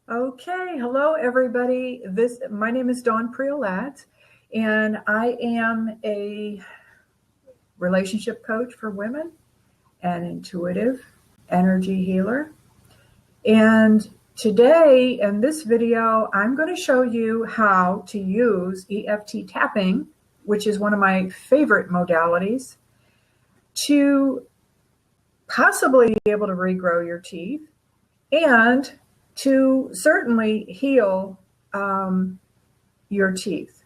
Okay, hello everybody. My name is Dawn Priolat, and I am a relationship coach for women, an intuitive energy healer. And today in this video, I'm going to show you how to use EFT tapping, which is one of my favorite modalities, to possibly be able to regrow your teeth and to certainly heal your teeth.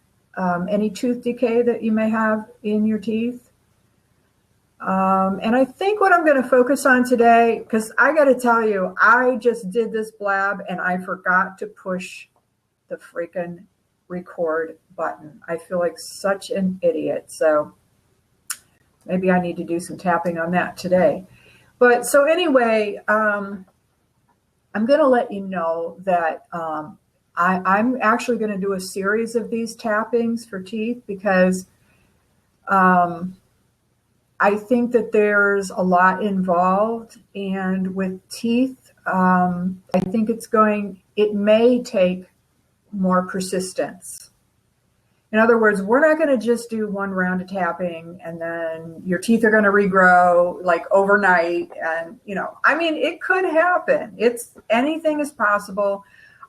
Any tooth decay that you may have in your teeth. And I think what I'm going to focus on today, because I got to tell you, I just did this blab and I forgot to push the freaking record button. I feel like such an idiot. So maybe I need to do some tapping on that today. But so anyway, I'm going to let you know that I'm actually going to do a series of these tappings for teeth because I think that there's a lot involved. And with teeth, I think it may take more persistence. In other words, we're not going to just do one round of tapping and then your teeth are going to regrow like overnight. And, it could happen. Anything is possible.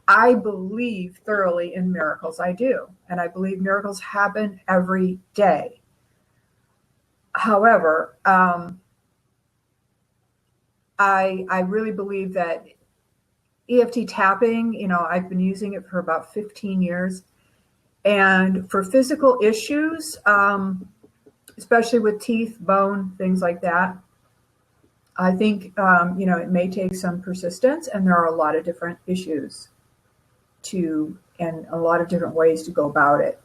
I believe thoroughly in miracles. I do. And I believe miracles happen every day. However, I really believe that EFT tapping, I've been using it for about 15 years. And for physical issues, especially with teeth, bone, things like that, I think, it may take some persistence, and there are a lot of different issues and a lot of different ways to go about it.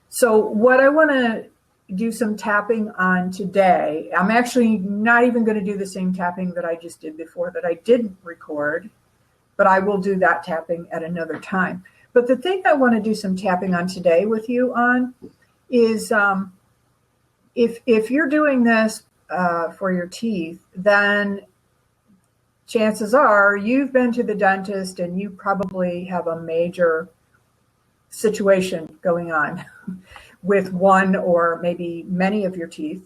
So what I want to do some tapping on today, I'm actually not even going to do the same tapping that I just did before that I didn't record, but I will do that tapping at another time. But the thing I want to do some tapping on today with you on is if you're doing this for your teeth, then chances are you've been to the dentist and you probably have a major situation going on with one or maybe many of your teeth.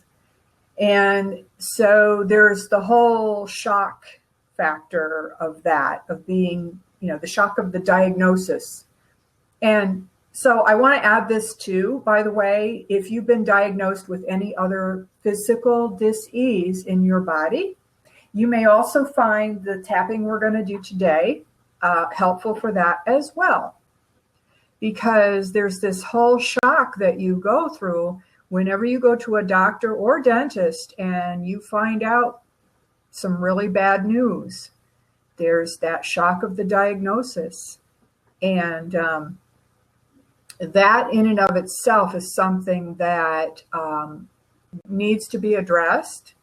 And so there's the whole shock factor of that, of being, the shock of the diagnosis. And so I want to add this too, by the way, if you've been diagnosed with any other physical dis-ease in your body, you may also find the tapping we're going to do today helpful for that as well. Because there's this whole shock that you go through whenever you go to a doctor or dentist and you find out some really bad news. There's that shock of the diagnosis. And that in and of itself is something that needs to be addressed,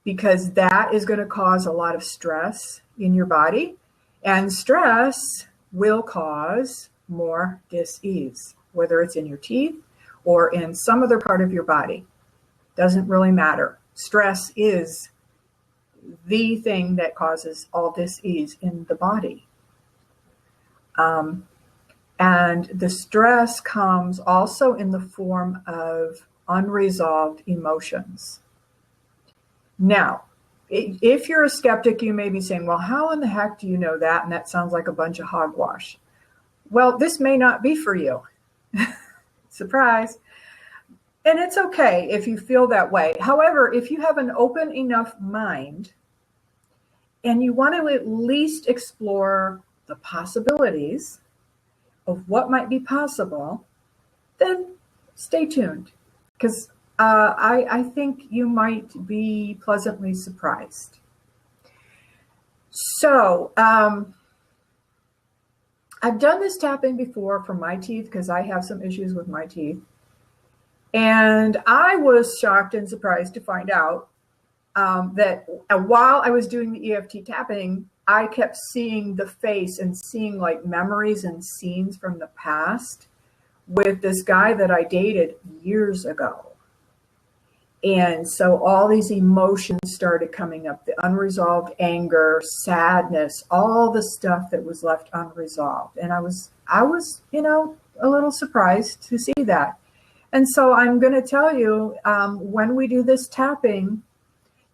because that is going to cause a lot of stress in your body, and stress will cause more dis-ease, whether it's in your teeth or in some other part of your body. Doesn't really matter. Stress is the thing that causes all dis-ease in the body. And the stress comes also in the form of unresolved emotions. Now, if you're a skeptic, you may be saying, well, how in the heck do you know that? And that sounds like a bunch of hogwash. Well, this may not be for you. Surprise. And it's okay if you feel that way. However, if you have an open enough mind and you want to at least explore the possibilities of what might be possible, then stay tuned, because I think you might be pleasantly surprised. So I've done this tapping before for my teeth because I have some issues with my teeth. And I was shocked and surprised to find out that while I was doing the EFT tapping, I kept seeing the face and seeing like memories and scenes from the past with this guy that I dated years ago. And so all these emotions started coming up, the unresolved anger, sadness, all the stuff that was left unresolved. And I was, a little surprised to see that. And so I'm going to tell you, when we do this tapping,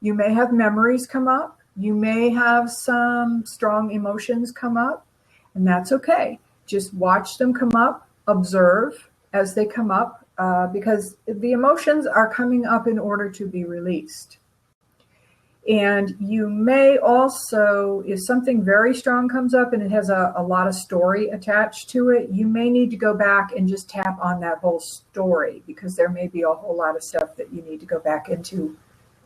you may have memories come up. You may have some strong emotions come up, and that's okay. Just watch them come up, observe as they come up, because the emotions are coming up in order to be released. And you may also, if something very strong comes up and it has a lot of story attached to it, you may need to go back and just tap on that whole story, because there may be a whole lot of stuff that you need to go back into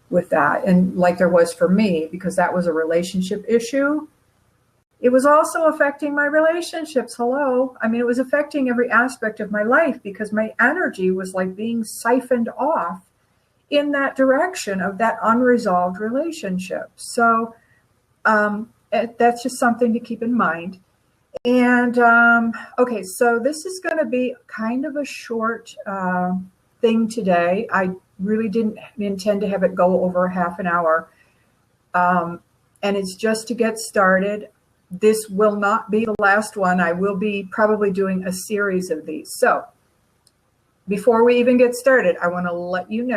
with that. And like there was for me, because that was a relationship issue, it was also affecting my relationships. Hello. I mean, it was affecting every aspect of my life, because my energy was like being siphoned off in that direction of that unresolved relationship. So that's just something to keep in mind. And okay, so this is going to be kind of a short thing today. I really didn't intend to have it go over half an hour. And it's just to get started. This will not be the last one. I will be probably doing a series of these. So before we even get started, I want to let you know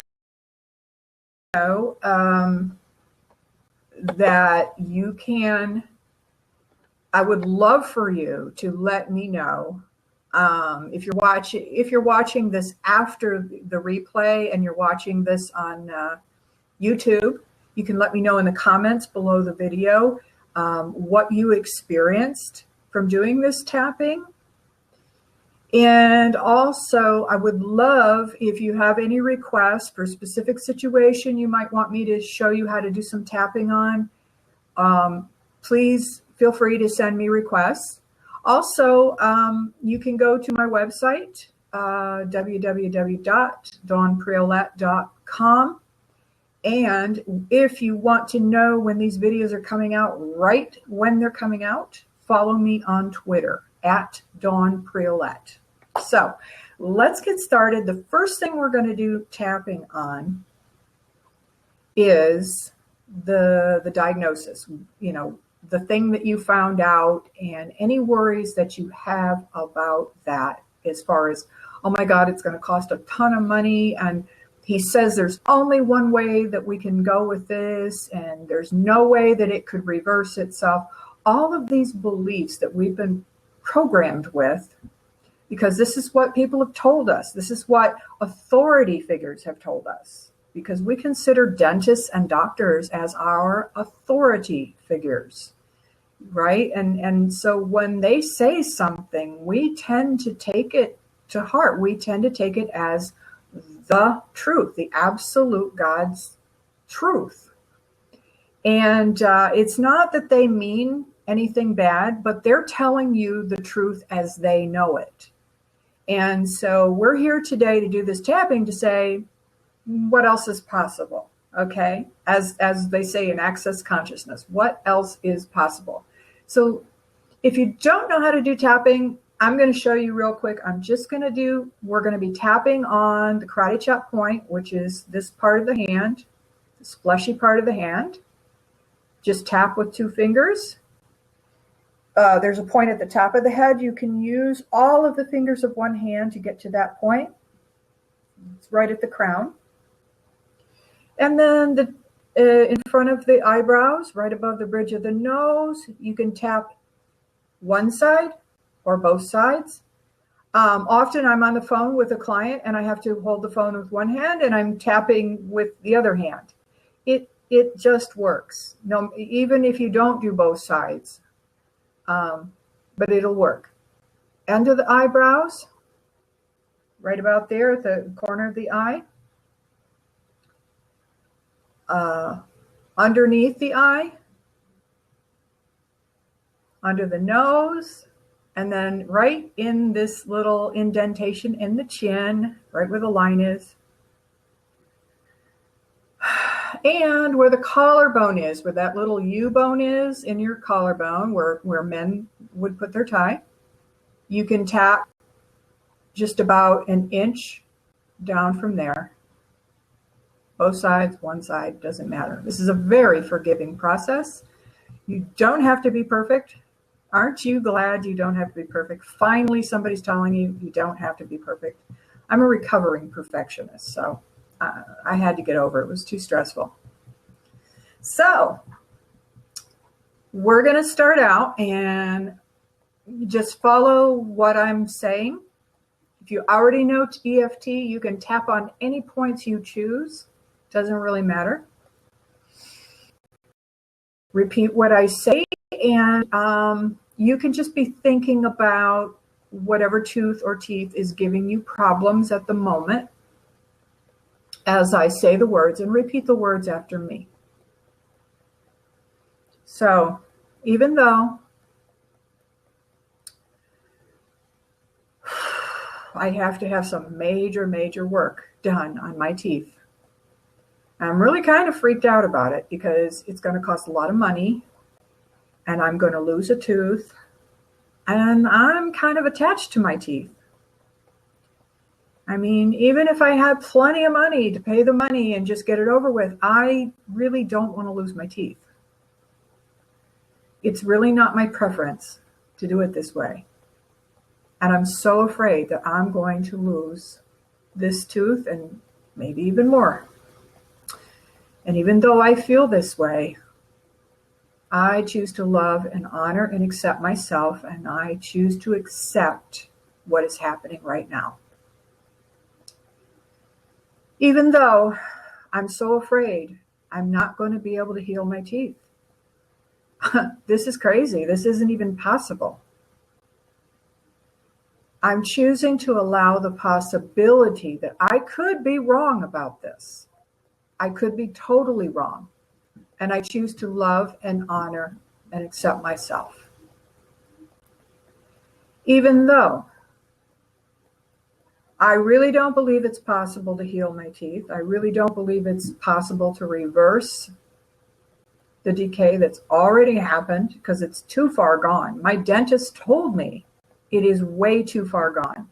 that you can, I would love for you to let me know if you're watching this after the replay and you're watching this on YouTube, you can let me know in the comments below the video what you experienced from doing this tapping. And also, I would love if you have any requests for a specific situation you might want me to show you how to do some tapping on. Please feel free to send me requests. Also, you can go to my website, www.dawnpriolette.com. And if you want to know when these videos are coming out, right when they're coming out, follow me on Twitter @DawnPriolette. So let's get started. The first thing we're going to do tapping on is the diagnosis, the thing that you found out and any worries that you have about that, as far as, oh my God, it's going to cost a ton of money. And he says there's only one way that we can go with this, and there's no way that it could reverse itself. All of these beliefs that we've been programmed with, because this is what people have told us. This is what authority figures have told us, because we consider dentists and doctors as our authority figures, right? And so when they say something, we tend to take it to heart. We tend to take it as the truth, the absolute God's truth. And it's not that they mean anything bad, but they're telling you the truth as they know it. And so we're here today to do this tapping to say, what else is possible? Okay. As they say in Access Consciousness, what else is possible? So if you don't know how to do tapping, I'm going to show you real quick. We're going to be tapping on the karate chop point, which is this part of the hand, this fleshy part of the hand. Just tap with 2 fingers. There's a point at the top of the head. You can use all of the fingers of one hand to get to that point. It's right at the crown. And then in front of the eyebrows, right above the bridge of the nose, you can tap one side or both sides. Often I'm on the phone with a client and I have to hold the phone with one hand and I'm tapping with the other hand. It just works. No, even if you don't do both sides, but it'll work. End of the eyebrows, right about there at the corner of the eye. Underneath the eye, under the nose, and then right in this little indentation in the chin, right where the line is. And where the collarbone is, where that little U bone is in your collarbone, where men would put their tie, you can tap just about an inch down from there. Both sides, one side, doesn't matter. This is a very forgiving process. You don't have to be perfect. Aren't you glad you don't have to be perfect? Finally, somebody's telling you you don't have to be perfect. I'm a recovering perfectionist, so I had to get over it. It was too stressful. So we're going to start out and just follow what I'm saying. If you already know EFT, you can tap on any points you choose. Doesn't really matter. Repeat what I say, and you can just be thinking about whatever tooth or teeth is giving you problems at the moment as I say the words, and repeat the words after me. So, even though I have to have some major work done on my teeth, I'm really kind of freaked out about it because it's going to cost a lot of money and I'm going to lose a tooth, and I'm kind of attached to my teeth. I mean, even if I had plenty of money to pay the money and just get it over with, I really don't want to lose my teeth. It's really not my preference to do it this way. And I'm so afraid that I'm going to lose this tooth and maybe even more. And even though I feel this way, I choose to love and honor and accept myself, and I choose to accept what is happening right now. Even though I'm so afraid I'm not going to be able to heal my teeth. This is crazy. This isn't even possible. I'm choosing to allow the possibility that I could be wrong about this. I could be totally wrong. And I choose to love and honor and accept myself. Even though I really don't believe it's possible to heal my teeth. I really don't believe it's possible to reverse the decay that's already happened because it's too far gone. My dentist told me it is way too far gone,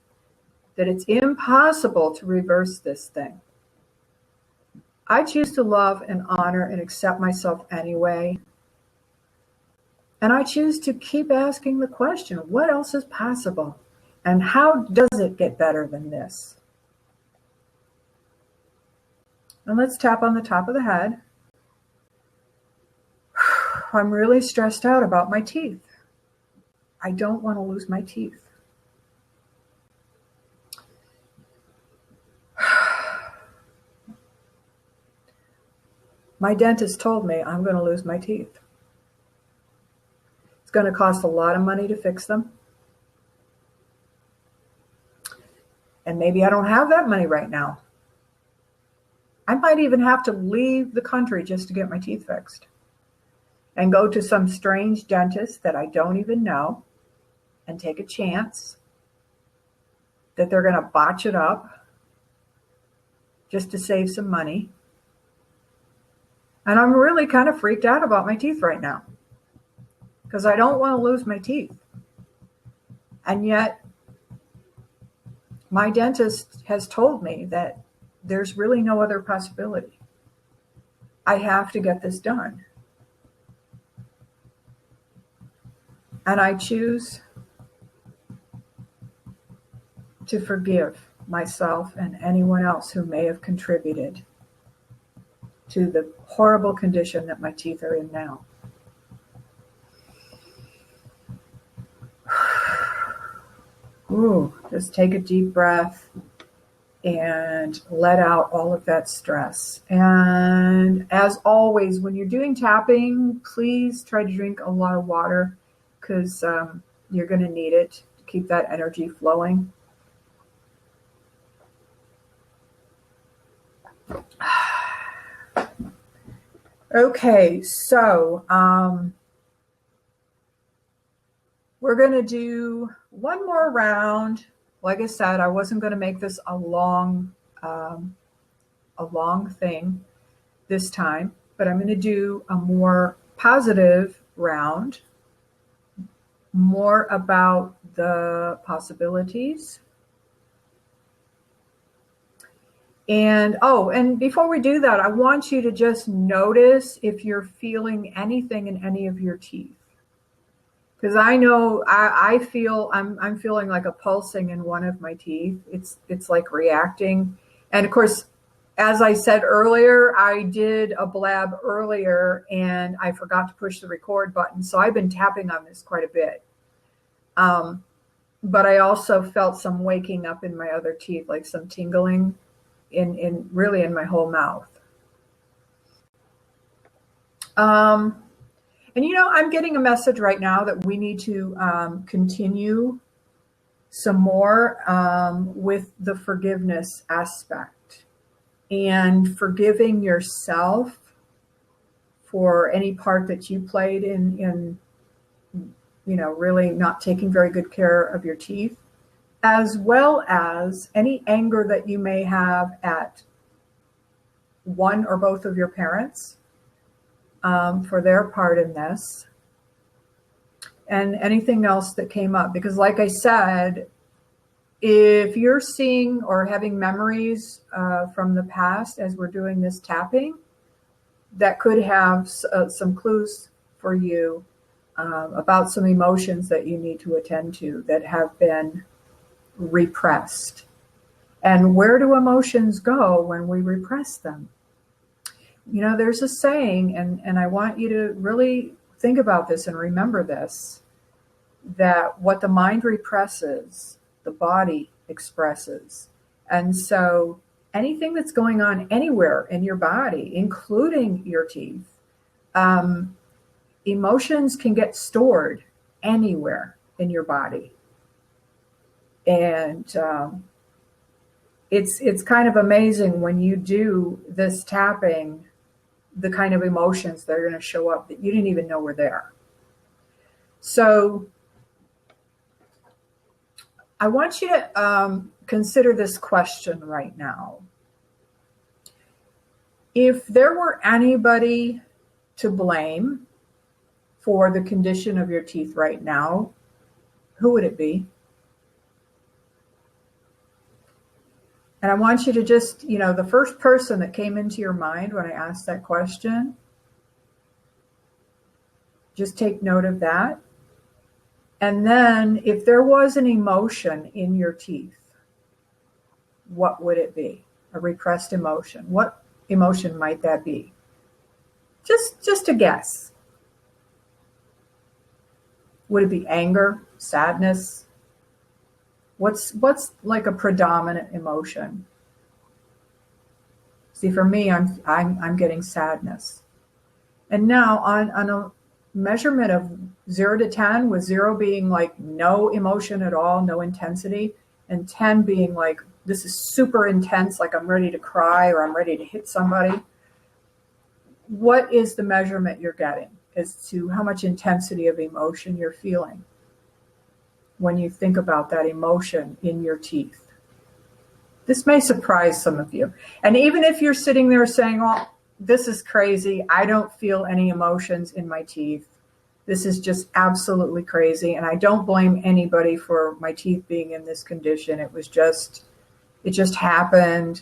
that it's impossible to reverse this thing. I choose to love and honor and accept myself anyway. And I choose to keep asking the question, what else is possible? And how does it get better than this? And let's tap on the top of the head. I'm really stressed out about my teeth. I don't want to lose my teeth. My dentist told me I'm going to lose my teeth. It's going to cost a lot of money to fix them. And maybe I don't have that money right now. I might even have to leave the country just to get my teeth fixed and go to some strange dentist that I don't even know and take a chance that they're going to botch it up just to save some money. And I'm really kind of freaked out about my teeth right now because I don't want to lose my teeth. And yet, my dentist has told me that there's really no other possibility. I have to get this done. And I choose to forgive myself and anyone else who may have contributed to the horrible condition that my teeth are in now. Ooh, just take a deep breath and let out all of that stress. And as always, when you're doing tapping, please try to drink a lot of water because you're going to need it to keep that energy flowing. Okay, so we're going to do one more round. Like I said, I wasn't going to make this a long thing this time, but I'm going to do a more positive round, more about the possibilities And and before we do that, I want you to just notice if you're feeling anything in any of your teeth. Because I know I feel I'm feeling like a pulsing in one of my teeth. It's like reacting. And of course, as I said earlier, I did a blab earlier and I forgot to push the record button. So I've been tapping on this quite a bit. But I also felt some waking up in my other teeth, like some tingling in really in my whole mouth. And I'm getting a message right now that we need to continue some more with the forgiveness aspect and forgiving yourself for any part that you played in really not taking very good care of your teeth, as well as any anger that you may have at one or both of your parents for their part in this, and anything else that came up. Because like I said, if you're seeing or having memories from the past as we're doing this tapping, that could have some clues for you about some emotions that you need to attend to that have been repressed. And where do emotions go when we repress them? There's a saying, and I want you to really think about this and remember this, that what the mind represses, the body expresses. And so anything that's going on anywhere in your body, including your teeth, emotions can get stored anywhere in your body. And it's kind of amazing when you do this tapping, the kind of emotions that are going to show up that you didn't even know were there. So I want you to consider this question right now. If there were anybody to blame for the condition of your teeth right now, who would it be? And I want you to just, the first person that came into your mind when I asked that question, just take note of that. And then if there was an emotion in your teeth, what would it be? A repressed emotion. What emotion might that be? Just a guess. Would it be anger, sadness? What's like a predominant emotion? See, for me, I'm getting sadness. And now on a measurement of 0 to 10, with 0 being like no emotion at all, no intensity, and 10 being like this is super intense, like I'm ready to cry or I'm ready to hit somebody. What is the measurement you're getting as to how much intensity of emotion you're feeling when you think about that emotion in your teeth? This may surprise some of you. And even if you're sitting there saying, oh, this is crazy, I don't feel any emotions in my teeth. This is just absolutely crazy. And I don't blame anybody for my teeth being in this condition. It just happened.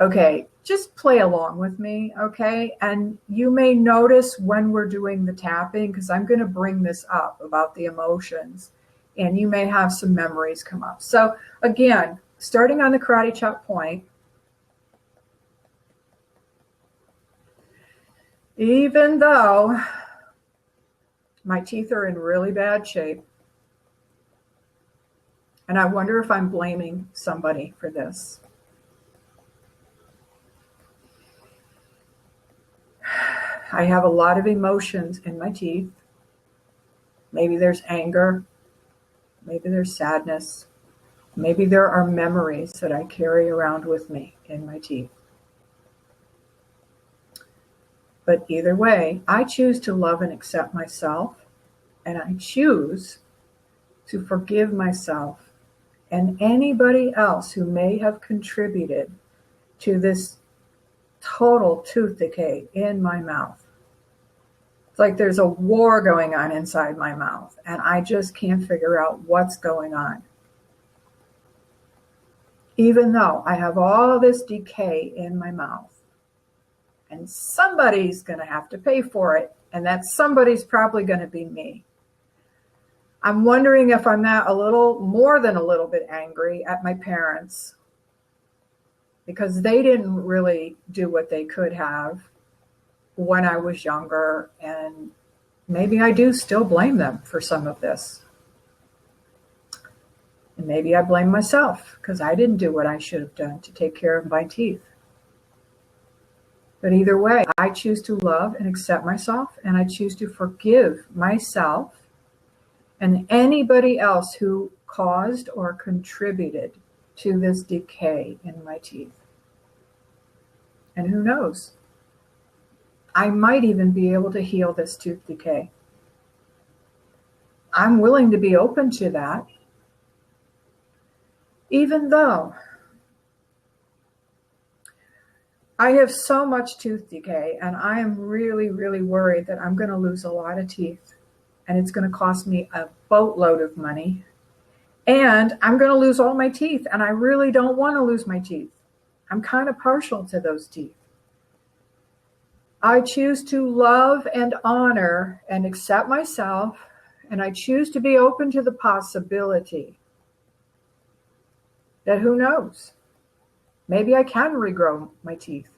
Okay, just play along with me, okay? And you may notice when we're doing the tapping, because I'm going to bring this up about the emotions, and you may have some memories come up. So again, starting on the karate chop point, even though my teeth are in really bad shape, and I wonder if I'm blaming somebody for this. I have a lot of emotions in my teeth. Maybe there's anger. Maybe there's sadness. Maybe there are memories that I carry around with me in my teeth. But either way, I choose to love and accept myself, and I choose to forgive myself and anybody else who may have contributed to this total tooth decay in my mouth. It's like there's a war going on inside my mouth, and I just can't figure out what's going on. even though I have all this decay in my mouth. And somebody's going to have to pay for it. And that somebody's probably going to be me. I'm wondering if I'm a little more than a little bit angry at my parents because they didn't really do what they could have when I was younger. And maybe I do still blame them for some of this. And maybe I blame myself because I didn't do what I should have done to take care of my teeth. But either way, I choose to love and accept myself, and I choose to forgive myself and anybody else who caused or contributed to this decay in my teeth. And who knows? I might even be able to heal this tooth decay. I'm willing to be open to that, even though I have so much tooth decay, and I am really, really worried that I'm going to lose a lot of teeth, and it's going to cost me a boatload of money, and I'm going to lose all my teeth, and I really don't want to lose my teeth. I'm kind of partial to those teeth. I choose to love and honor and accept myself, and I choose to be open to the possibility that who knows? Maybe I can regrow my teeth.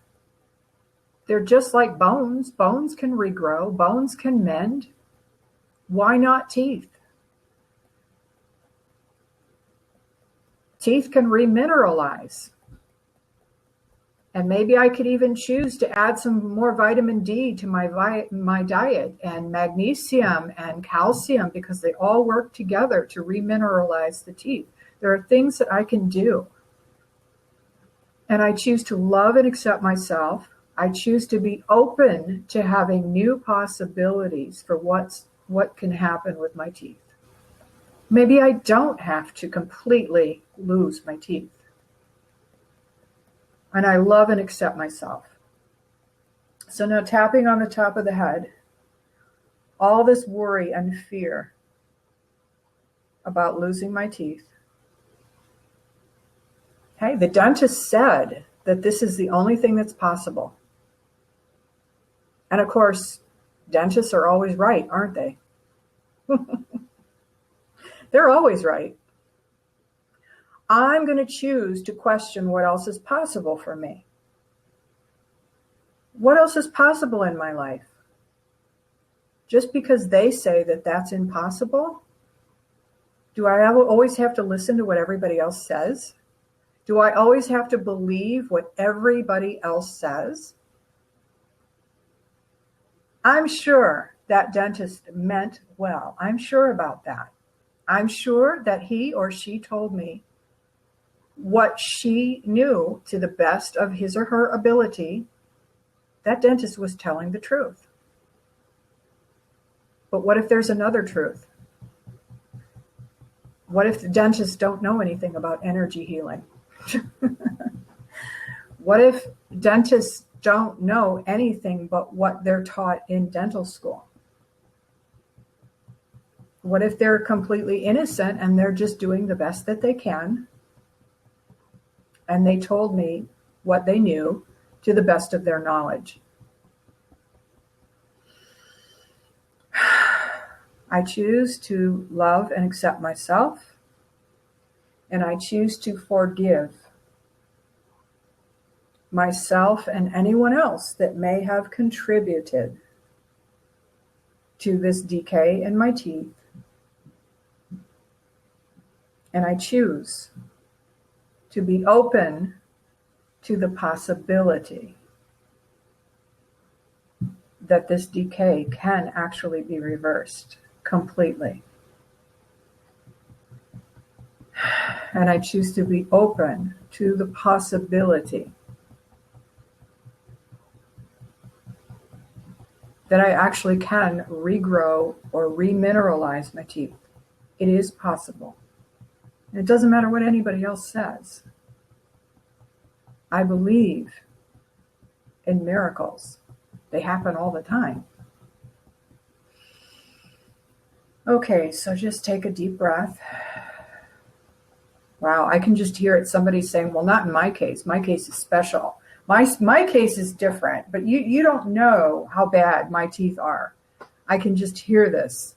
They're just like bones. Bones can regrow. Bones can mend. Why not teeth? Teeth can remineralize. And maybe I could even choose to add some more vitamin D to my diet, and magnesium and calcium, because they all work together to remineralize the teeth. There are things that I can do. And I choose to love and accept myself. I choose to be open to having new possibilities for what can happen with my teeth. Maybe I don't have to completely lose my teeth. And I love and accept myself. So now, tapping on the top of the head, all this worry and fear about losing my teeth. Hey, the dentist said that this is the only thing that's possible. And of course, dentists are always right, aren't they? They're always right. I'm going to choose to question what else is possible for me. What else is possible in my life? Just because they say that that's impossible, do I always have to listen to what everybody else says? Do I always have to believe what everybody else says? I'm sure that dentist meant well. I'm sure about that. I'm sure that he or she told me what she knew to the best of his or her ability. That dentist was telling the truth. But what if there's another truth? What if the dentists don't know anything about energy healing? What if dentists don't know anything but what they're taught in dental school? What if they're completely innocent and they're just doing the best that they can? And they told me what they knew to the best of their knowledge. I choose to love and accept myself, and I choose to forgive myself and anyone else that may have contributed to this decay in my teeth. And I choose to be open to the possibility that this decay can actually be reversed completely. And I choose to be open to the possibility that I actually can regrow or remineralize my teeth. It is possible. And it doesn't matter what anybody else says. I believe in miracles. They happen all the time. Okay, so just take a deep breath. Wow, I can just hear it. Somebody saying, well, not in my case. My case is special. My case is different, but you don't know how bad my teeth are. I can just hear this.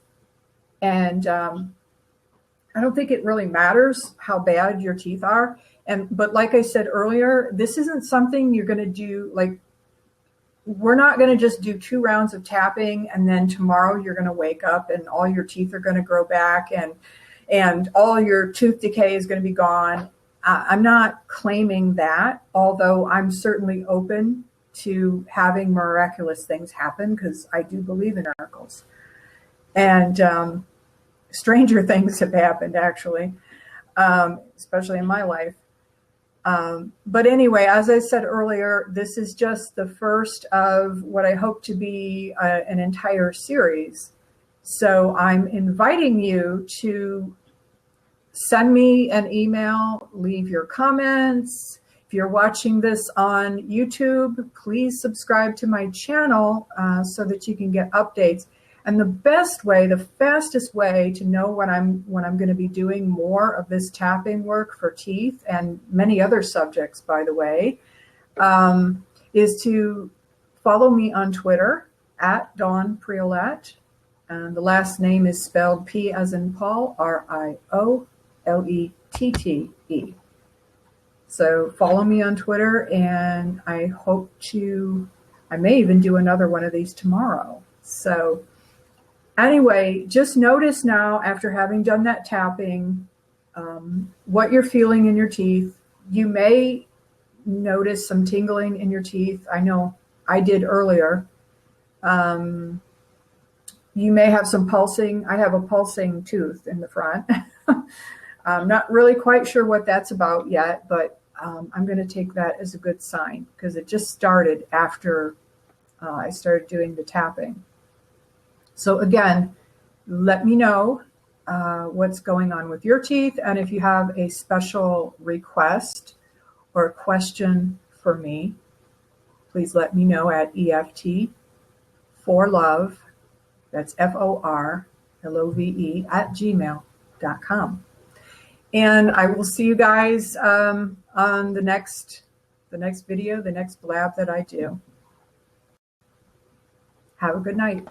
And I don't think it really matters how bad your teeth are. But like I said earlier, this isn't something you're going to do. Like, we're not going to just do 2 rounds of tapping and then tomorrow you're going to wake up and all your teeth are going to grow back and all your tooth decay is going to be gone. I'm not claiming that, although I'm certainly open to having miraculous things happen because I do believe in miracles. And stranger things have happened, actually, especially in my life. But anyway, as I said earlier, this is just the first of what I hope to be an entire series. So I'm inviting you to send me an email, leave your comments. If you're watching this on YouTube, please subscribe to my channel so that you can get updates. And the best way, the fastest way to know when I'm going to be doing more of this tapping work for teeth and many other subjects, by the way, is to follow me on Twitter at Dawn Priolet. And the last name is spelled P as in Paul, RIOLETTE. So follow me on Twitter, and I may even do another one of these tomorrow. So anyway, just notice now, after having done that tapping, what you're feeling in your teeth. You may notice some tingling in your teeth. I know I did earlier. You may have some pulsing. I have a pulsing tooth in the front. I'm not really quite sure what that's about yet, but I'm going to take that as a good sign because it just started after I started doing the tapping. So again, let me know what's going on with your teeth. And if you have a special request or a question for me, please let me know at EFT for love. That's FORLOVE at gmail.com. And I will see you guys on the next video, the next blab that I do. Have a good night.